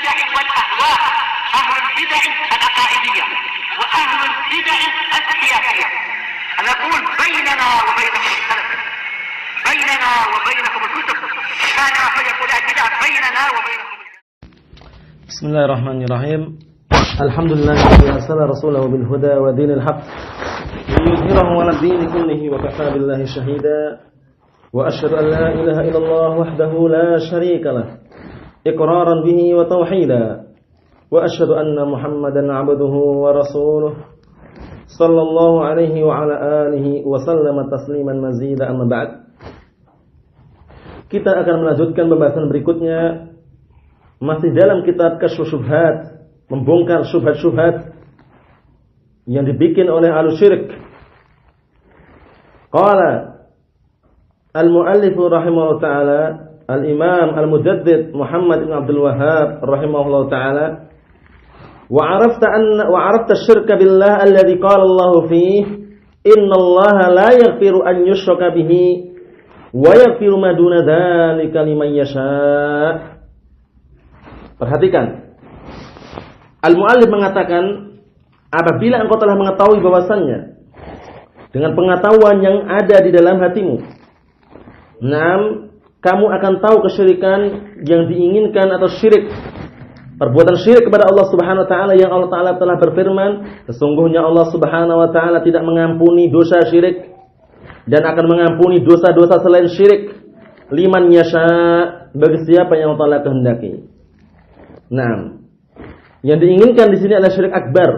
البدع والأهواء، أهل البدع العقائدية وأهل البدع السياسية. نقول بيننا وبينكم السلف، بيننا وبينكم الكتب، كان فيقول البدع بيننا وبينكم. بسم الله الرحمن الرحيم. الحمد لله الذي أرسل رسوله بالهدى ودين الحق ليظهره على الدين كله وكفى بالله شهيدا وأشهد أن لا إله إلا الله وحده لا شريك له إقرارا به وتوحيدا وأشهد أن محمدا عبده ورسوله صلى الله عليه وعلى آله وسلم تسليما مزيدا. أما بعد, kita akan melanjutkan pembahasan berikutnya masih dalam kitab Kasyfus Syubhat, membongkar syubhat-syubhat yang dibikin oleh ahlu syirik. Qala al-muallif rahimahullah ta'ala, al-imam al-mujaddid Muhammad ibn Abdul Wahhab rahimahullah ta'ala, wa arafta syirka billah alladhi qala Allah fihi inna Allah la yaghfiru an yushraka bihi wa yaghfiru ma duna dzalika liman yasha'. Perhatikan, al-muallif mengatakan, apabila engkau telah mengetahui bahwasannya dengan pengetahuan yang ada di dalam hatimu, kamu akan tahu kesyirikan yang diinginkan atau syirik, perbuatan syirik kepada Allah Subhanahu wa taala yang Allah taala telah berfirman, sesungguhnya Allah Subhanahu wa taala tidak mengampuni dosa syirik dan akan mengampuni dosa-dosa selain syirik liman yasha, bagi siapa yang Allah taala kehendaki. Yang diinginkan di sini adalah syirik akbar.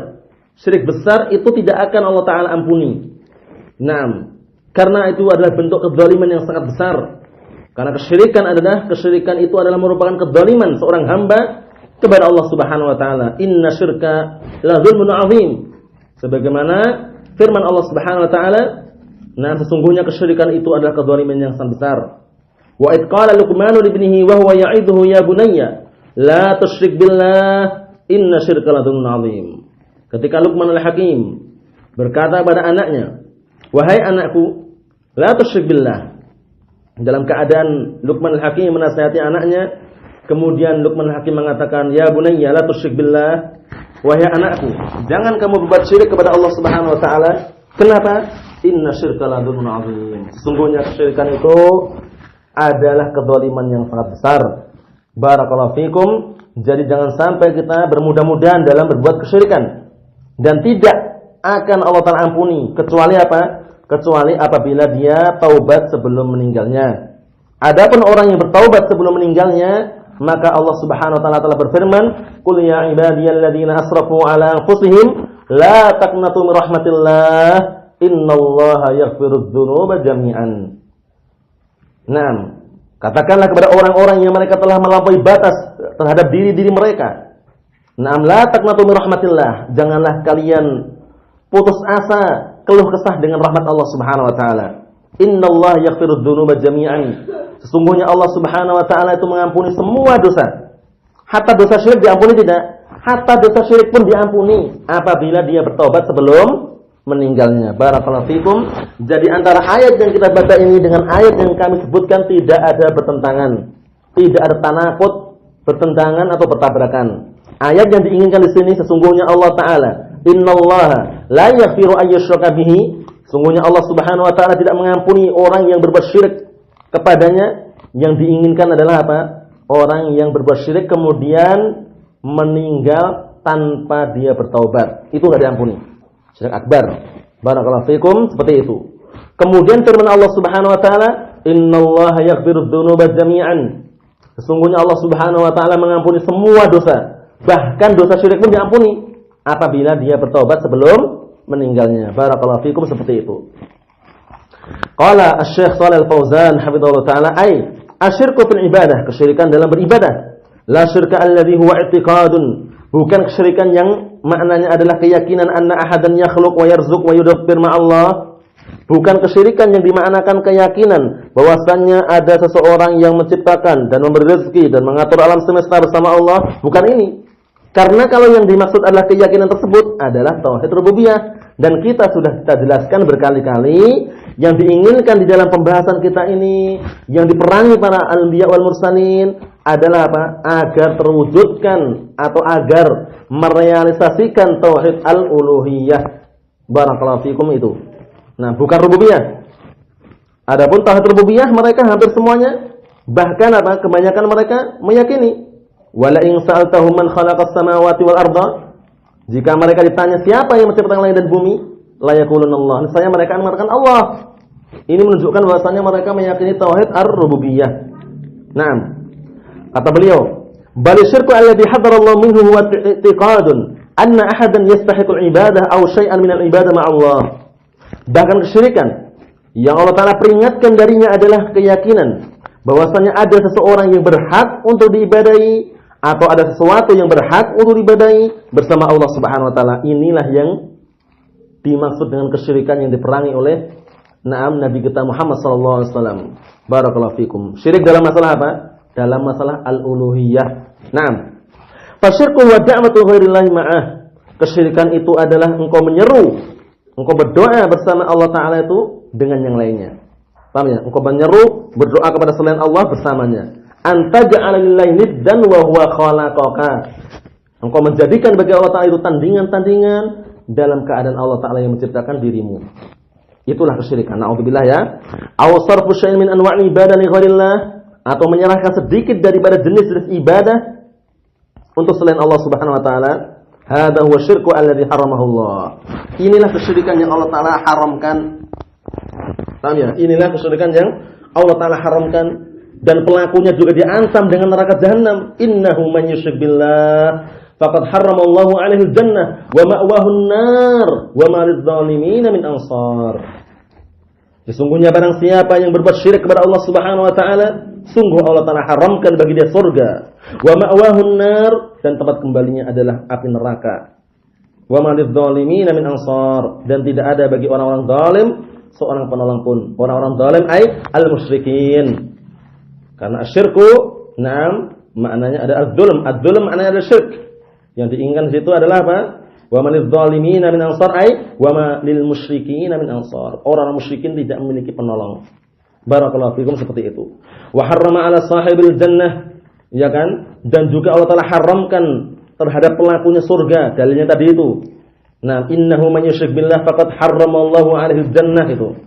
Syirik besar itu tidak akan Allah taala ampuni. Karena itu adalah bentuk kezaliman yang sangat besar. Karena kesyirikan itu adalah merupakan kezaliman seorang hamba kepada Allah Subhanahu wa taala. Inna syirka la dzulmun 'adzim. Sebagaimana firman Allah Subhanahu wa taala, sesungguhnya kesyirikan itu adalah kezaliman yang sangat besar. Wa id qala Luqman li ibnihi wa huwa ya'idhuhu ya bunayya la tusyrik billah inna syirka la dzulmun 'adzim. Ketika Luqman al-Hakim berkata pada anaknya, wahai anakku, la tusyrik billah. Dalam keadaan Luqman al-Hakim menasihati anaknya, kemudian Luqman al-Hakim mengatakan, ya bunayya la tusyrik billah, wahai anakku, jangan kamu berbuat syirik kepada Allah Subhanahu wa taala. Kenapa? Inna syirka la dzulmun 'adzim. Sesungguhnya kesyirikan itu adalah kezaliman yang sangat besar. Barakallahu fikum. Jadi jangan sampai kita bermudah-mudahan dalam berbuat kesyirikan, dan tidak akan Allah taala ampuni kecuali apa? Kecuali apabila dia taubat sebelum meninggalnya. Adapun orang yang bertaubat sebelum meninggalnya, maka Allah Subhanahu wa taala telah berfirman, qul ya ibadiyalladzina asrafu ala anfusihim la taqnatu min rahmatillah innallaha yaghfirudz dzunuba jami'an. Katakanlah kepada orang-orang yang mereka telah melampaui batas terhadap diri-diri mereka. La taqnatu min rahmatillah. Janganlah kalian putus asa, keluh kesah dengan rahmat Allah Subhanahu wa taala. Innallaha yaghfirudz dzunuba jami'an. Sesungguhnya Allah Subhanahu wa taala itu mengampuni semua dosa. Hatta dosa syirik diampuni tidak? Hatta dosa syirik pun diampuni apabila dia bertobat sebelum meninggalnya. Barakallahu fikum. Jadi antara ayat yang kita baca ini dengan ayat yang kami sebutkan tidak ada bertentangan, tidak ada tanakut, bertentangan atau bertabrakan. Ayat yang diinginkan di sini, sesungguhnya Allah taala, innallaha la yaghfiru an yushraka bihi. Sesungguhnya Allah Subhanahu wa taala tidak mengampuni orang yang berbuat syirik kepadanya. Yang diinginkan adalah apa? Orang yang berbuat syirik kemudian meninggal tanpa dia bertaubat, itu enggak diampuni. Syirik akbar. Barakallahu fikum, seperti itu. Kemudian firman Allah Subhanahu wa taala, innallaha yaghfirudz dzunuba jami'an. Sesungguhnya Allah Subhanahu wa taala mengampuni semua dosa, bahkan dosa syirik pun diampuni apabila dia bertobat sebelum meninggalnya. Barakallahu fikum, seperti itu. Qala Asy-Syaikh Shalih Al-Fauzan hafizahullah taala, asyirku fil ibadah, kesyirikan dalam beribadah. La syirka alladhi huwa i'tiqadun, bukan kesyirikan yang maknanya adalah keyakinan anna ahadan yakhluq wa yarzuq wa yudabbir ma'allah. Bukan kesyirikan yang dimaknakan keyakinan bahwasannya ada seseorang yang menciptakan dan memberi rezeki dan mengatur alam semesta bersama Allah. Bukan ini. Karena kalau yang dimaksud adalah keyakinan tersebut adalah tauhid rububiyah, dan kita sudah jelaskan berkali-kali yang diinginkan di dalam pembahasan kita ini, yang diperangi para anbiya wal mursalin adalah apa? Agar terwujudkan atau agar merealisasikan tauhid al-uluhiyah. Barakallahu fikum itu. Nah, bukan rububiyah. Adapun tauhid rububiyah mereka hampir semuanya, bahkan apa? Kebanyakan mereka meyakini. Wala in sa'altahum man khalaqas samawati wal arda, jika mereka ditanya siapa yang menciptakan langit dan bumi, la yaquluna Allah. Niscaya mereka akan mengatakan Allah. Ini menunjukkan bahwasanya mereka meyakini tauhid ar-rububiyah. Naam. Kata beliau, bal syirku alladhi hadara Allah minhu huwa i'tiqadun anna ahadan yastahiqul ibadah aw syai'an min al-ibadah ma'a Allah. Bahkan kesyirikan yang Allah Ta'ala peringatkan darinya adalah keyakinan bahwasanya ada seseorang yang berhak untuk diibadahi atau ada sesuatu yang berhak untuk diibadahi bersama Allah Subhanahu wa taala. Inilah yang dimaksud dengan kesyirikan yang diperangi oleh Nabi kita Muhammad sallallahu alaihi wasallam. Barakallahu fikum. Syirik dalam masalah apa? Dalam masalah al-uluhiyah. Naam. Fasyirku wa da'watu ghairillahi ma'ah. Kesyirikan itu adalah engkau menyeru, engkau berdoa bersama Allah taala itu dengan yang lainnya. Paham ya? Engkau menyeru, berdoa kepada selain Allah bersamanya. Anta ja'ala lillahi niddan wa huwa khalaqaka. Engkau menjadikan bagi Allah Ta'ala itu tandingan-tandingan dalam keadaan Allah Ta'ala yang menciptakan dirimu. Itulah kesyirikan. Na'udzubillah ya. Aw sarfu syai'in min anwa'i ibadah li ghairillah, atau menyerahkan sedikit daripada jenis-jenis ibadah untuk selain Allah Subhanahu wa taala. Hadza huwa syirku alladzi haramahu Allah. Inilah kesyirikan yang Allah Ta'ala haramkan. Paham ya? Inilah kesyirikan yang Allah Ta'ala haramkan. Dan pelakunya juga diancam dengan neraka jahanam. Innahu man yusyrik billah faqad harramallahu 'alaihi al-jannah wa ma'wahu an-nar wa ma lidh-dhalimin min ansar. Sesungguhnya barang siapa yang berbuat syirik kepada Allah Subhanahu wa taala, sungguh Allah Taala haramkan bagi dia surga. Wa ma'wahu an-nar, dan tempat kembalinya adalah api neraka. Wa ma lidh-dhalimin min ansar, dan tidak ada bagi orang-orang zalim seorang penolong pun. Orang-orang zalim ai al-musyrikin. Karena asyirku, naam, maknanya ada az-zulm. Az-zulm maknanya ada syirk. Yang diinginkan di situ adalah apa? Wa man lidh-dhalimin min ansar ay wa ma lil musyrikin min ansar. Orang musyrikin tidak memiliki penolong. Barakallahu fikum, seperti itu. Wa harrama 'ala sahibil jannah, ya kan? Dan juga Allah Taala haramkan terhadap pelakunya surga. Dalilnya tadi itu. Nah, innahu man yusyrik billah faqad harramallahu 'alaihi jannah itu.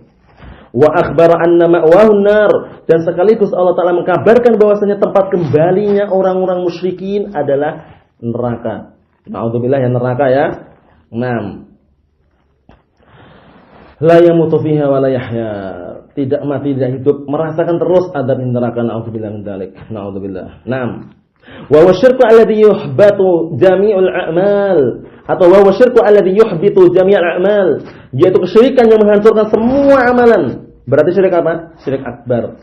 Wa akhbara anna ma'wahu nar, dan sekaligus Allah Ta'ala mengkabarkan bahwasanya tempat kembalinya orang-orang musyrikin adalah neraka. Na'udzubillah, ya neraka ya. 6. La yamutu fiha wa la yahya, tidak mati tidak hidup, merasakan terus adab di neraka. Na'udzubillah min dzalik. Na'udzubillah. 6. Wa wasyirku alladhi yuhbatu jami'ul a'mal, atau wa wasyirku alladhi yuhbitu jami'al a'mal, yaitu kesyirikan yang menghancurkan semua amalan. Berarti syirik apa? Syirik akbar.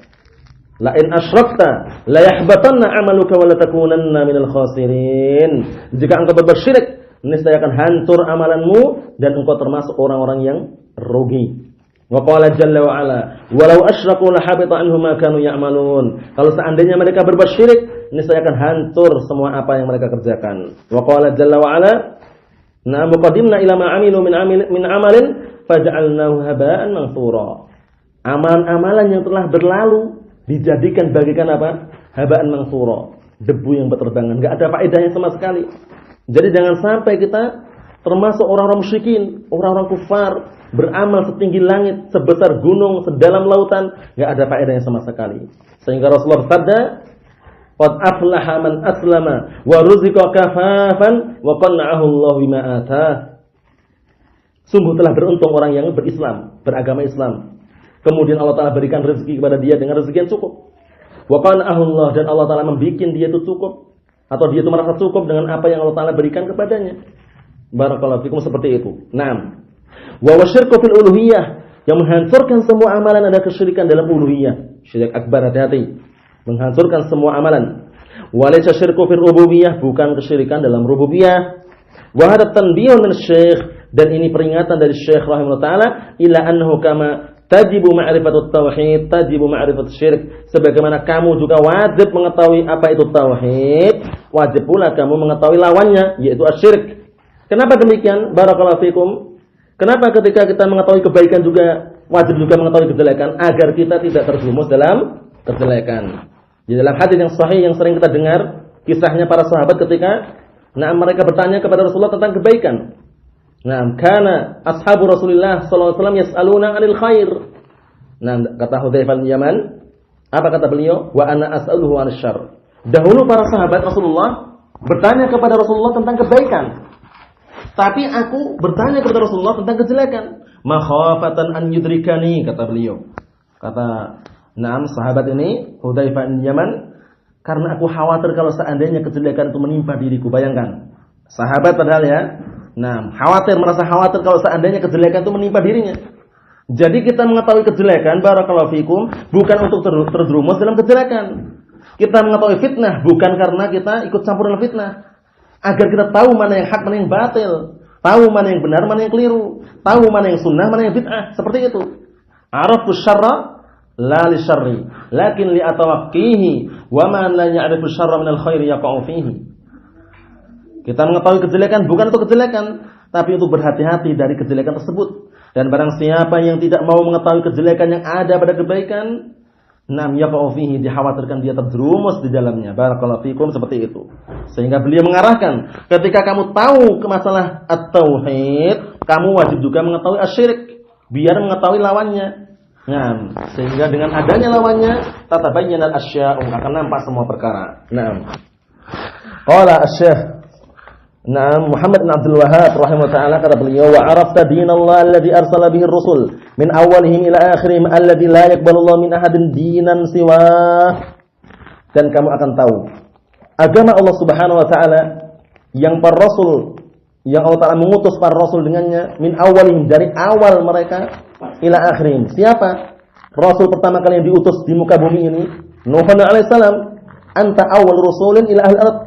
La in asyrakta la yahbatanna 'amaluka wa la takunanna minal khasirin. Jika engkau berbuat syirik, niscaya akan hancur amalanmu dan engkau termasuk orang-orang yang rugi. Wa qala jalla wa ala, walau asyraku la habita anhum ma kanu ya'malun. Kalau seandainya mereka berbuat syirik, niscaya akan hancur semua apa yang mereka kerjakan. Wa qala jalla wa ala, na muqaddimna ila ma 'amilu min amalin faj'alnahu haba'an mansura. Amalan-amalan yang telah berlalu dijadikan bagikan apa? Haba'an mansura, debu yang berterbangan, enggak ada faedahnya sama sekali. Jadi jangan sampai kita termasuk orang-orang musyrikin, orang-orang kufar, beramal setinggi langit, sebesar gunung, sedalam lautan, enggak ada faedahnya sama sekali. Sehingga Rasulullah bersabda, qad aflaha man aslama wa ruziqa kafafan wa qanna'ahu Allah bima atah. Sungguh telah beruntung orang yang berislam, beragama Islam. Kemudian Allah Ta'ala berikan rezeki kepada dia dengan rezeki yang cukup. Wa qanna'ahu Allah, dan Allah Ta'ala membuat dia itu cukup, atau dia itu merasa cukup dengan apa yang Allah Ta'ala berikan kepadanya. Barakallahu fikum, seperti itu. 6. Wa wasyirku fil uluhiyah, yang menghancurkan semua amalan ada kesyirikan dalam uluhiyah. Syirik akbar, hati-hati. Menghancurkan semua amalan. Wa laysa syirku fil rububiyah, bukan kesyirikan dalam rububiyah. Wa hadha tanbihun min syekh, dan ini peringatan dari Syekh rahimahullah taala, ila annahu kama tajibu ma'rifatut tauhid, tajibu ma'rifatut syirik. Sebagaimana kamu juga wajib mengetahui apa itu tauhid, wajib pula kamu mengetahui lawannya, yaitu asyirik. Kenapa demikian? Barakallahu fikum. Kenapa ketika kita mengetahui kebaikan juga wajib juga mengetahui kejelekan agar kita tidak terjerumus dalam kejelekan. Di dalam hadis yang sahih yang sering kita dengar kisahnya para sahabat ketika mereka bertanya kepada Rasulullah tentang kebaikan. Kana ashabu Rasulullah sallallahu alaihi wasallam yas'aluna 'anil khair. Kata Hudzaifah bin Yaman, apa kata beliau? Wa ana as'aluhu 'anil syarr. Dahulu para sahabat Rasulullah bertanya kepada Rasulullah tentang kebaikan. Tapi aku bertanya kepada Rasulullah tentang kejelekan. Makhafatan an yudrikani, kata beliau. Kata sahabat ini Hudzaifah bin Yaman, karena aku khawatir kalau seandainya kejelekan itu menimpa diriku. Bayangkan, sahabat padahal ya, merasa khawatir kalau seandainya kejelekan itu menimpa dirinya. Jadi kita mengetahui kejelekan, barakallahu fikum, bukan untuk terjerumus dalam kejelekan. Kita mengetahui fitnah bukan karena kita ikut campur dalam fitnah. Agar kita tahu mana yang hak, mana yang batil, tahu mana yang benar, mana yang keliru, tahu mana yang sunnah, mana yang bid'ah, seperti itu. Arafu syarra la li syarri, lakin li atawaqqihi, wa man la ya'rifu syarra minal khairi yaqa'u fihi. Kita mengetahui kejelekan bukan untuk kejelekan, tapi untuk berhati-hati dari kejelekan tersebut. Dan barang siapa yang tidak mau mengetahui kejelekan yang ada pada kebaikan, yaqa'u fihi, dikhawatirkan dia terjerumus di dalamnya. Barakallahu fikum, seperti itu. Sehingga beliau mengarahkan, ketika kamu tahu ke masalah at-tauhid, kamu wajib juga mengetahui asyirik, biar mengetahui lawannya. Sehingga dengan adanya lawannya, tatabayyana al-asya'u, akan nampak semua perkara. Qala asy-syekh Muhammad bin Abdul Wahhab rahimahullah ta'ala, kata beliau, wa arafta dinallah alladhi arsala bihi ar-rusul min awalihim ila akhirihim alladhi la yaqbalullahu min ahadin dinan siwah. Dan kamu akan tahu agama Allah Subhanahu wa taala yang para rasul, yang Allah Taala mengutus para rasul dengannya, min awalihim, dari awal mereka, ila akhirihim. Siapa rasul pertama kali yang diutus di muka bumi ini? Nuh alaihi salam. Anta awal rasulin ila ahli ardh.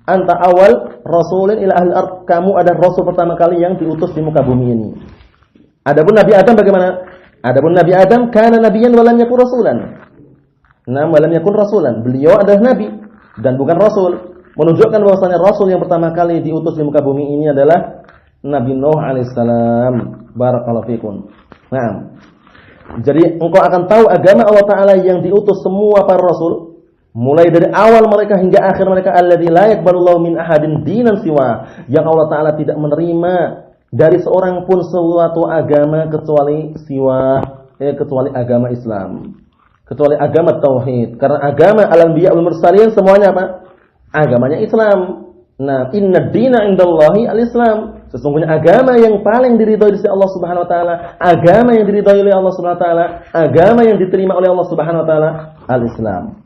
Anta awal rasulin ila ahli ardh. Kamu adalah rasul pertama kali yang diutus di muka bumi ini. Adapun Nabi Adam bagaimana? Adapun Nabi Adam kana nabiyyan wa lam yakun rasulan. Wa lam yakun rasulan. Beliau adalah nabi dan bukan rasul. Menunjukkan bahwasanya rasul yang pertama kali diutus di muka bumi ini adalah Nabi Nuh alaihissalam. Barakallahu fikum. Jadi engkau akan tahu agama Allah Taala yang diutus semua para rasul, mulai dari awal mereka hingga akhir mereka, alladzi la yaqbalullahu min ahadin dinan siwa, yang Allah Taala tidak menerima dari seorang pun suatu agama kecuali kecuali agama Islam, kecuali agama tauhid. Karena agama al-anbiya wal mursalin semuanya apa? Agamanya Islam. Inna dina indallahi al-Islam. Sesungguhnya agama yang paling diridhoi di sisi Allah Subhanahu wa taala, agama yang diridhoi oleh Allah Subhanahu wa taala, agama yang diterima oleh Allah Subhanahu wa taala, al-Islam.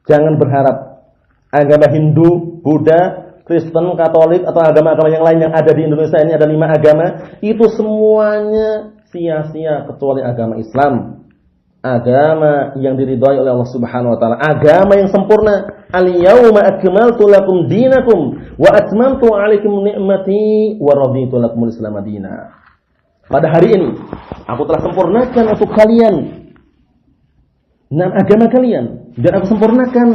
Jangan berharap agama Hindu, Buddha, Kristen, Katolik atau agama-agama yang lain yang ada di Indonesia ini, ada 5 agama, itu semuanya sia-sia kecuali agama Islam. Agama yang diridhai oleh Allah Subhanahu wa taala, agama yang sempurna. Al-yauma akmaltu lakum dinakum wa atmamtu 'alaikum ni'mati wa raditu lakumul Islam madina. Pada hari ini aku telah sempurnakan untuk kalian agama kalian, dan aku sempurnakan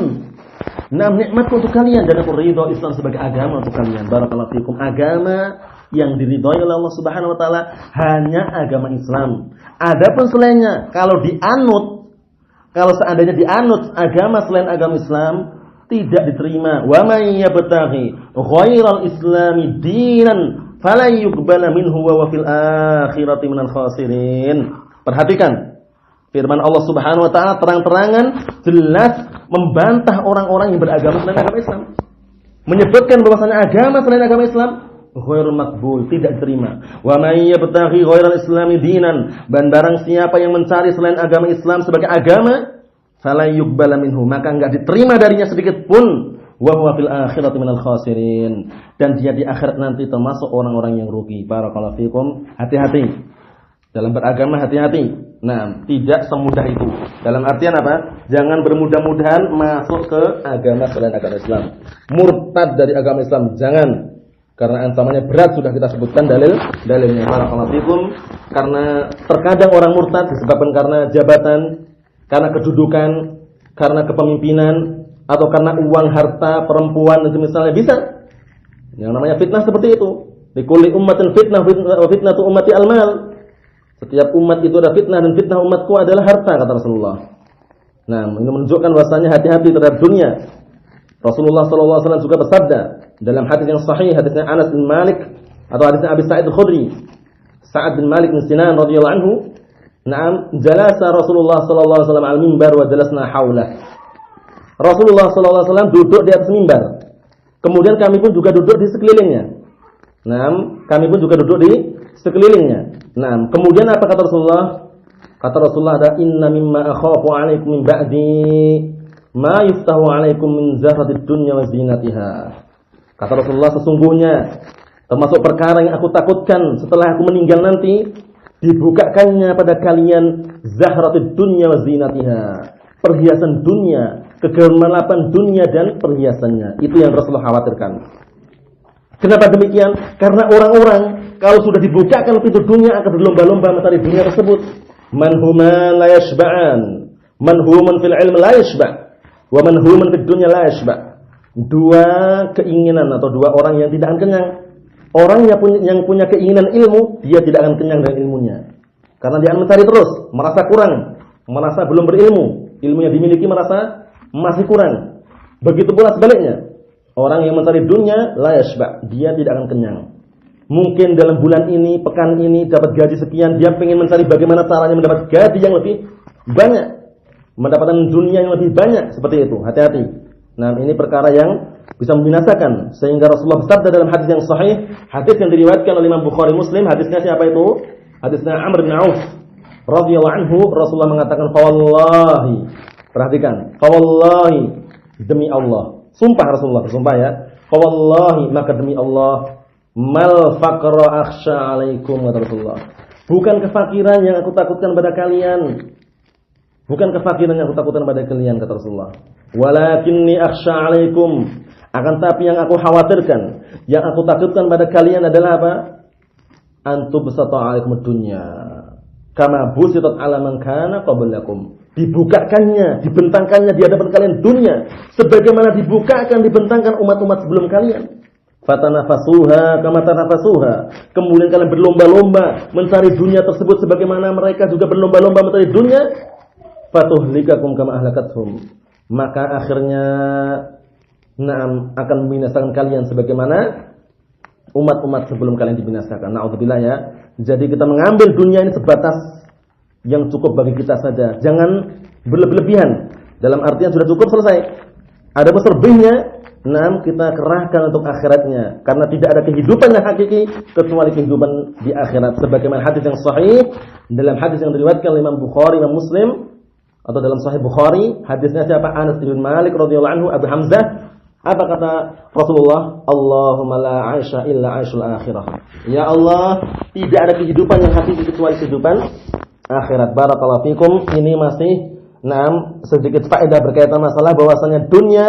nikmatku untuk kalian, dan aku ridho Islam sebagai agama untuk kalian. Barakallahu fikum. Agama yang diridhai oleh Allah Subhanahu wa taala hanya agama Islam. Adapun selainnya, kalau seandainya dianut agama selain agama Islam, tidak diterima. Wa may yabtaghi ghairal islami dinan fala yuqbala minhu wa fil akhirati minal khasirin. Perhatikan firman Allah Subhanahu wa taala terang-terangan jelas membantah orang-orang yang beragama selain agama Islam. Menyebutkan bahwasanya agama selain agama Islam ghairul maqbul, tidak diterima. Wa may yabtaghi ghairal islami dinan, dan barang siapa yang mencari selain agama Islam sebagai agama, fala yuqbala minhu, maka enggak diterima darinya sedikit pun. Wa huwa fil akhirati minal khasirin, dan dia di akhirat nanti termasuk orang-orang yang rugi. Barakallahu fikum. Hati-hati dalam beragama, hati-hati. Tidak semudah itu. Dalam artian apa? Jangan bermudah-mudahan masuk ke agama selain agama Islam. Murtad dari agama Islam, jangan. Karena ancamannya berat, sudah kita sebutkan dalilnya. Barakallahu fikum. Karena terkadang orang murtad disebabkan karena jabatan, karena kedudukan, karena kepemimpinan, atau karena uang, harta, perempuan, dan misalnya bisa. Yang namanya fitnah seperti itu. Likulli ummatin fitnah wa fitnatu ummati al-mal. Setiap umat itu ada fitnah dan fitnah umatku adalah harta, kata Rasulullah. Nah, ini menunjukkan bahwasanya hati-hati terhadap dunia. Rasulullah sallallahu alaihi wasallam juga bersabda dalam hadis yang sahih, hadisnya Anas bin Malik atau hadisnya Abi Sa'id Al-Khudri. Sa'ad bin Malik bin Sinan radhiyallahu anhu, "Na'am, jalasa Rasulullah sallallahu alaihi wasallam al-mimbar wa jalasna haulah." Rasulullah sallallahu alaihi wasallam duduk di atas mimbar. Kemudian kami pun juga duduk di sekelilingnya. Naam, kami pun juga duduk di sekelilingnya. Naam, kemudian apa kata Rasulullah? Kata Rasulullah, ada inna mimma akhafu 'alaikum min ba'di ma yuftahu 'alaikum min zahratid dunya wa zinatiha. Kata Rasulullah, sesungguhnya termasuk perkara yang aku takutkan setelah aku meninggal nanti, dibukakannya pada kalian zahratid dunya wa zinatiha. Perhiasan dunia, kegemaran dunia dan perhiasannya. Itu yang Rasulullah khawatirkan. Kenapa demikian? Karena orang-orang kalau sudah dibukakan pintu dunia akan berlomba-lomba mencari dunia tersebut. Man huma la yashba'an, man human fil ilm la yashba', wa man human fid dunya la yashba'. Dua keinginan atau dua orang yang tidak akan kenyang. Orang yang punya keinginan ilmu, dia tidak akan kenyang dengan ilmunya. Karena dia akan mencari terus, merasa kurang, merasa belum berilmu. Ilmu yang dimiliki merasa masih kurang. Begitu pula sebaliknya. Orang yang mencari dunia la yashba', dia tidak akan kenyang. Mungkin dalam bulan ini, pekan ini dapat gaji sekian, dia ingin mencari bagaimana caranya mendapat gaji yang lebih banyak, mendapatkan dunia yang lebih banyak, seperti itu. Hati-hati. Nah, ini perkara yang bisa membinasakan. Sehingga Rasulullah bersabda dalam hadis yang sahih, hadis yang diriwayatkan oleh Imam Bukhari Muslim, hadisnya siapa itu? Hadisnya Amr bin Auf radhiyallahu anhu. Rasulullah mengatakan, "Fawallahi." Perhatikan, "Fawallahi," demi Allah. Sumpah Rasulullah, bersumpah ya. "Fawallahi," maka demi Allah, "mal faqra akhsha 'alaikum," kata Rasulullah. Bukan kefakiran yang aku takutkan pada kalian. Bukan kefakiran yang aku takutkan pada kalian, kata Rasulullah. "Walakinni akhsha 'alaikum." Akan tapi yang aku khawatirkan, yang aku takutkan pada kalian adalah apa? "Antum basata 'alaikum dunya kama busitat 'ala man kana qablakum." Dibukakannya, dibentangkannya di hadapan kalian dunia sebagaimana dibukakan, dibentangkan umat-umat sebelum kalian. Fatanafasuha kama tanafasuha. Kemudian kalian berlomba-lomba mencari dunia tersebut sebagaimana mereka juga berlomba-lomba mencari dunia. Fatuhlikakum kama ahlakathum. Maka akhirnya akan membinasakan kalian sebagaimana umat-umat sebelum kalian dibinasakan. Na'udzubillah ya. Jadi kita mengambil dunia ini sebatas yang cukup bagi kita saja. Jangan berlebihan. Dalam artian sudah cukup, selesai. Ada lebihnya, kita kerahkan untuk akhiratnya. Karena tidak ada kehidupan yang hakiki kecuali kehidupan di akhirat. Sebagaimana hadis yang sahih dalam hadis yang diriwayatkan oleh Imam Bukhari, Imam Muslim, atau dalam Sahih Bukhari, hadisnya siapa? Anas bin Malik radhiyallahu anhu, Abu Hamzah. Apa kata Rasulullah? "Allahumma la 'aisha illa 'aishul akhirah." Ya Allah, tidak ada kehidupan yang hakiki kecuali kehidupan akhirat. Barakallahu fikum. Ini masih sedikit faedah berkaitan masalah bahwasanya dunia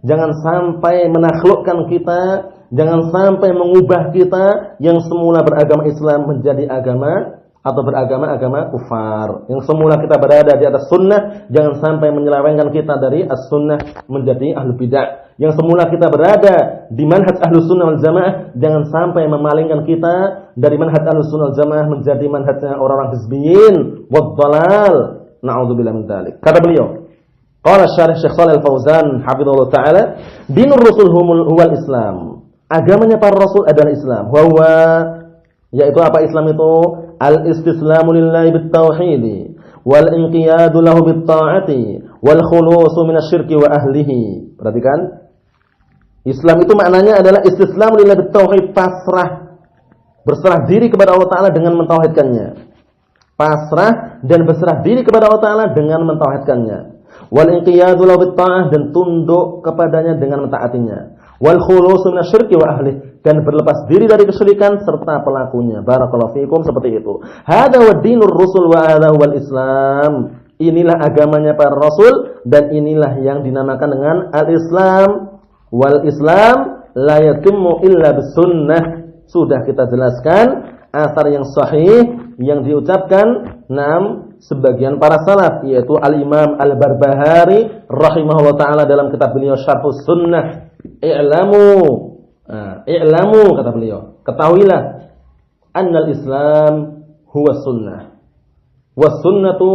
jangan sampai menaklukkan kita, jangan sampai mengubah kita yang semula beragama Islam menjadi agama atau beragama kufar. Yang semula kita berada di atas sunnah, jangan sampai menyelewengkan kita dari as-sunnah menjadi ahlu bid'ah. Yang semula kita berada di manhaj ahlu sunnah wal jamaah, jangan sampai memalingkan kita dari manhaj ahlu sunnah wal jamaah menjadi manhajnya orang-orang hizbiyin wad dalal. Na'udzubillah min dzalik. Kata beliau, qala Syekh Shalih Al-Fauzan hafizahullah taala, "Dinur rusul huwal Islam." Agamanya para rasul adalah Islam. Huwa, yaitu apa Islam itu? Al-istislamu lillahi bit-tauhid wal inqiyadu lahu bit-ta'ati wal khulusu minasyirki wa ahlihi. Perhatikan. Islam itu maknanya adalah istislamu lillahi bit-tauhid, pasrah, berserah diri kepada Allah Ta'ala dengan mentauhidkannya. Pasrah dan berserah diri kepada Allah Ta'ala dengan mentauhidkannya. Wal inqiyadu lahu bit-ta'ah, dan tunduk kepadanya dengan mentaatinya. Wal khulusu minasyirki wa ahlihi, dan berlepas diri dari kesyirikan serta pelakunya. Barakallahu fiikum, seperti itu. Hada wa dinur rusul wa hadha wal Islam. Inilah agamanya para rasul dan inilah yang dinamakan dengan al-Islam. Wal Islam la yatimmu illa bisunnah. Sudah kita jelaskan asar yang sahih yang diucapkan sebagian para salaf, yaitu Al-Imam Al-Barbahari rahimahullah taala dalam kitab beliau Syarhus Sunnah. I'lamu, kata beliau. ketahuilah annal Islam huwa sunnah was sunnatu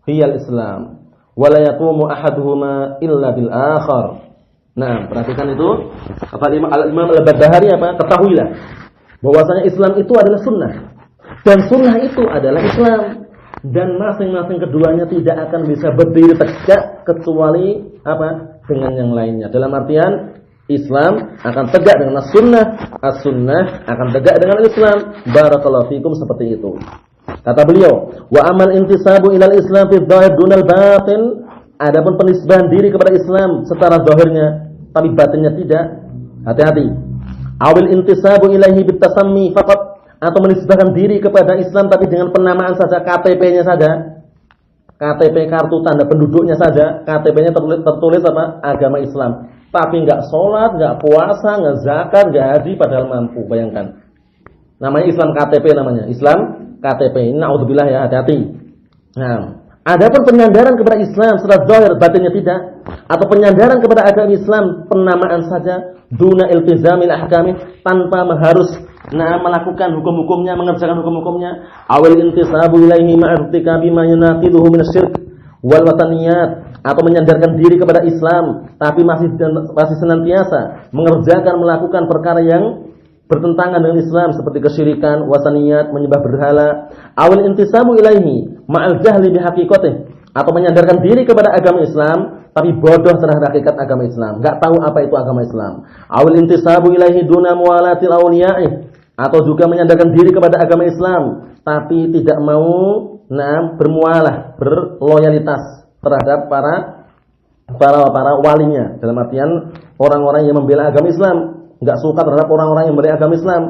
hiyal Islam wa la yaqumu ahaduhuma illa bil akhar. Nah, perhatikan itu kata Imam Al-Barbahari apa? Ketahuilah bahwasanya Islam itu adalah sunnah dan sunnah itu adalah Islam, dan masing-masing keduanya tidak akan bisa berdiri tegak kecuali apa? Dengan yang lainnya. Dalam artian Islam akan tegak dengan as-sunnah, as-sunnah akan tegak dengan Islam. Barakallahu fikum, seperti itu. Kata beliau, wa amal intisabu ilal Islam fi dzahir dunal batin. Adapun penisbahan diri kepada Islam secara zahirnya tapi batinnya tidak, hati-hati. Awil intisabu ilaihi bitasammi faqat, atau menisbahkan diri kepada Islam tapi dengan penamaan saja, KTP-nya saja. KTP, kartu tanda penduduknya saja, KTP-nya tertulis apa? Agama Islam. Tapi enggak sholat, enggak puasa, enggak zakat, enggak haji padahal mampu. Bayangkan. Namanya Islam KTP namanya. Islam KTP. Na'udzubillah ya, hati-hati. Nah, adapun penyandaran kepada Islam secara zahir, batinnya tidak, atau penyandaran kepada agama Islam penamaan saja, duna iltizamil ahkami, tanpa harus melakukan hukum-hukumnya, mengerjakan hukum-hukumnya, awal intisabu ilaihi ma'artika bima yunaqiduhu minasyirk wal wataniyat, atau menyandarkan diri kepada Islam tapi masih senantiasa mengerjakan, melakukan perkara yang bertentangan dengan Islam seperti kesyirikan, wasaniyat, menyembah berhala. Awal intisabu ilaihi ma'al jahli bihaqiqatih, atau menyandarkan diri kepada agama Islam tapi bodoh terhadap hakikat agama Islam, enggak tahu apa itu agama Islam. Awal intisabu ilaihi duna muwalatil awliya'i, atau juga menyandarkan diri kepada agama Islam tapi tidak mau bermualah, berloyalitas terhadap para walinya, dalam artian orang-orang yang membela agama Islam, enggak suka terhadap orang-orang yang membela agama Islam.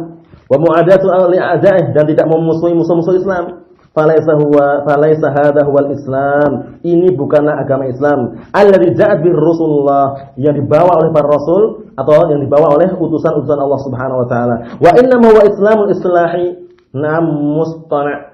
Wa mu'adatu li'a'da'ih, dan tidak memusuhi musuh-musuh Islam. Falaisa hadha huwal Islam. Ini bukanlah agama Islam. Alladzi ja'at bir Rasulullah, yang dibawa oleh para rasul atau yang dibawa oleh utusan-utusan Allah Subhanahu wa taala. Wa innama huwa Islamul istilahi mustana'.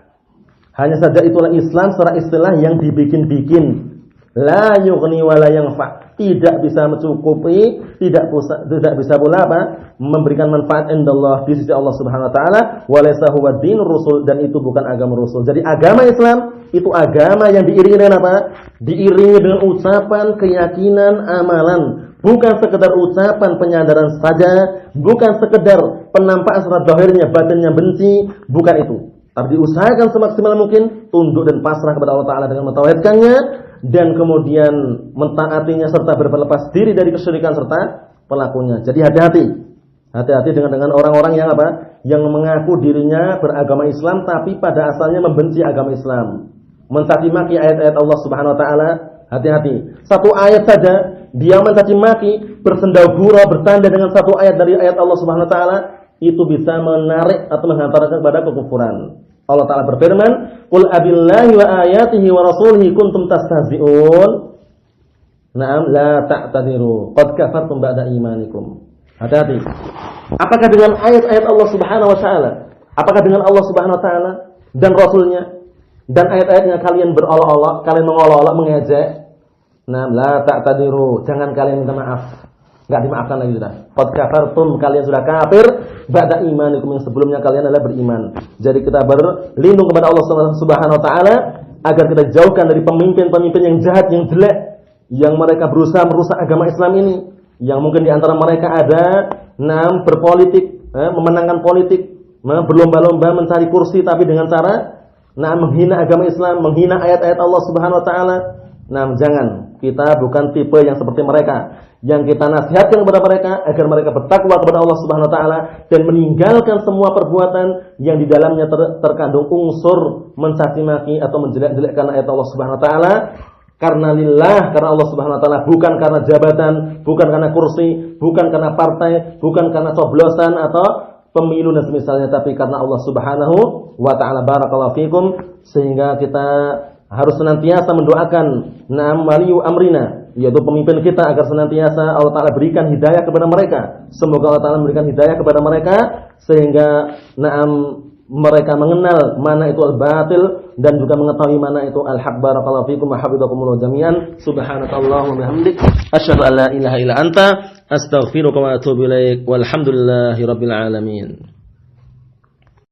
Hanya saja itulah Islam secara istilah yang dibikin-bikin. La yughni wa la yanfa'. Tidak bisa mencukupi, tidak bisa pula apa? Memberikan manfaat indallah, di sisi Allah Subhanahu wa taala. Wa laysa huwa dinur rusul, dan itu bukan agama rasul. Jadi agama Islam itu agama yang diiringi dengan apa? Diiringi dengan ucapan, keyakinan, amalan. Bukan sekedar ucapan penyadaran saja, bukan sekedar penampakan secara zahirnya, batinnya benci, bukan itu. Tapi diusahakan semaksimal mungkin tunduk dan pasrah kepada Allah Ta'ala dengan mentauhidkannya, dan kemudian mentaatinya serta berlepas diri dari kesyirikan serta pelakunya. Jadi hati-hati dengan orang-orang yang apa? Yang mengaku dirinya beragama Islam tapi pada asalnya membenci agama Islam, mencaci maki ayat-ayat Allah Subhanahu wa taala. Hati-hati. Satu ayat saja dia mencaci maki, bersendau gurau, bertanda dengan satu ayat dari ayat Allah Subhanahu wa taala, itu bisa menarik atau menghantarkan kepada kekufuran. Allah Ta'ala berfirman, qul abillahi wa ayatihi wa rasulihi kuntum tastahzi'un. Naam, la ta'tadiru qad kafartum ba'da imanikum. Hati-hati. Apakah dengan ayat-ayat Allah Subhanahu wa taala? Apakah dengan Allah Subhanahu wa taala dan rasulnya dan ayat-ayatnya kalian berolok-olok, kalian mengolok-olok, mengejek? Naam, la ta'tadiru, jangan kalian minta maaf. Enggak dimaafkan lagi sudah. Qad kafartum, kalian sudah kafir ba'da imanikum, yang sebelumnya kalian adalah beriman. Jadi kita berlindung kepada Allah Subhanahu wa taala agar kita jauhkan dari pemimpin-pemimpin yang jahat, yang jelek, yang mereka berusaha merusak agama Islam ini. Yang mungkin di antara mereka ada berpolitik, memenangkan politik, berlomba-lomba mencari kursi tapi dengan cara menghina agama Islam, menghina ayat-ayat Allah Subhanahu wa taala. Jangan, kita bukan tipe yang seperti mereka. Yang kita nasihatkan kepada mereka agar mereka bertakwa kepada Allah Subhanahu wa taala dan meninggalkan semua perbuatan yang di dalamnya terkandung unsur mencaci maki atau menjelek-jelekkan ayat Allah Subhanahu wa taala, karena lillah, karena Allah Subhanahu wa taala, bukan karena jabatan, bukan karena kursi, bukan karena partai, bukan karena coblosan atau pemilu dan semisalnya, tapi karena Allah Subhanahu wa taala. Barakallahu fikum. Sehingga kita harus senantiasa mendoakan waliyu amrina, yaitu pemimpin kita, agar senantiasa Allah Ta'ala berikan hidayah kepada mereka. Semoga Allah Ta'ala memberikan hidayah kepada mereka sehingga mereka mengenal mana itu al-batil dan juga mengetahui mana itu al-haq. Barakallahu fikum wa hafizakumullah jami'an. Subhanakallahumma wa bihamdik asyhadu an la ilaha illa anta astaghfiruka wa atubu ilaik. Walhamdulillahirabbil alamin.